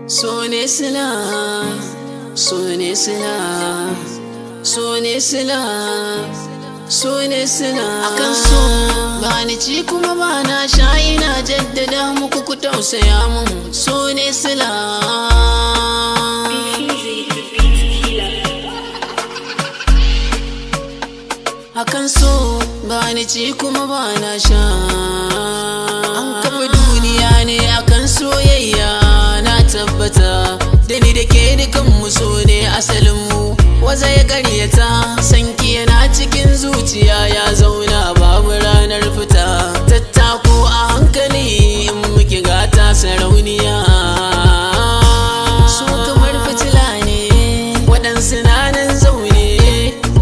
So ne sila, so ne sila, so ne sila, so ne sila. Akan so ba ni ci kuma ba na sha, ina jaddada muku ku tausaya mun. So ne sila. Akan so ba ni ci kuma ba na sha. An kafa duniya ne akan soyayya, na tabbata da ni da ke dukanmu so ne asalinmu. Waza ya karyata sanki yana cikin zuciya, ya zauna babu ranar fita. Tattako a hankali in muke gata sarauniya. So kamar fitila ne waɗansu na nan zaune,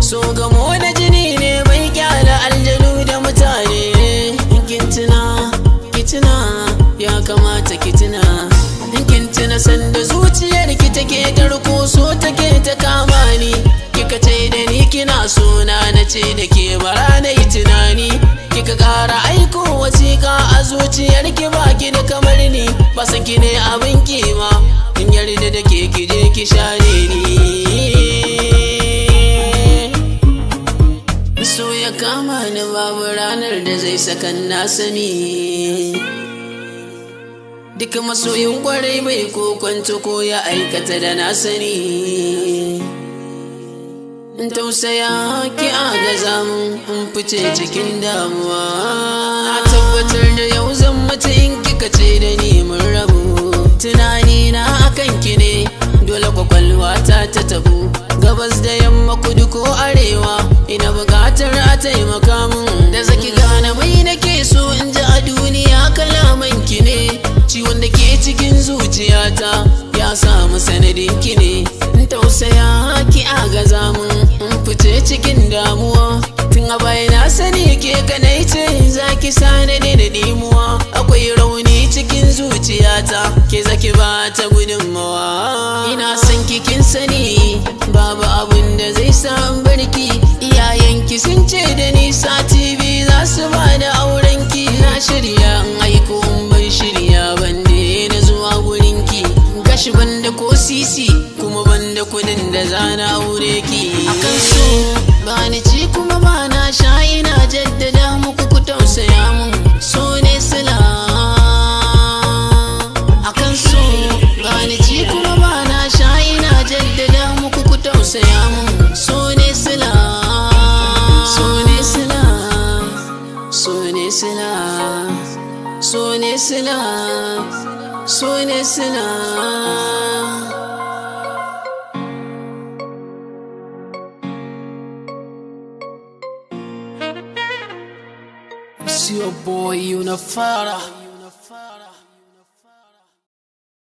so gamo da jini ne bai kyala aljanu da mutane. Kitina ya kamata kitina, kitina sanda zuciyar ki take tarko, so take ta kama ni. Kika ce da ni kina so na ce da ke bara na yi tunani. Kika ƙara aiko wasiƙa a zuciyar ki, baki da kamar ni. Ba san ki ne abin kima, in yarda da ke ki je ki share ni. So ya kama ni babu ranar da zai sakan na sani. Duka masoyin kwarai bai ko kwanto ko ya aikata da na sani. In tausaya ki agaza mun in fice cikin damuwa. Na tabbatar da yau zan mutu in kika ce da ni mun rabu. Tunani na akan ki ne, dole kwakwalwa ta tabu. Gabas da yamma kudu ko arewa, ina bukatar a taimaka mun. Da zaki gane mai nake so in ji a duniya, kalaman ki ne. Ciwon da ke cikin zuciyata ya samu sanadin ki ne. In tausaya ki agaza mun in fice cikin damuwa. Tun a baya na sani ke kanai ce zaki sanade da dimuwa. Akwai rauni cikin zuciyata, ke zaki ba ta gudunmawa. Ina son kin sani babu abun da zai sa in barki. Iyayenki sun ce da ni sati biyu za su ba da aurenki. Na shirya in aiko in bai shirya bande na zuwa gurinki. Gashi banda ko sisi kuma banda kudin da zana aure ki. Akan so ba ni ci kuma ba na sha, ina jaddada muku ku tausaya mun. So ne sila. Akan so ba ni ci kuma ba na sha, ina jaddada muku ku tausaya mun. So ne sila. So ne sila. So ne sila. So ne sila. So ne sila. It's your boy Unifara.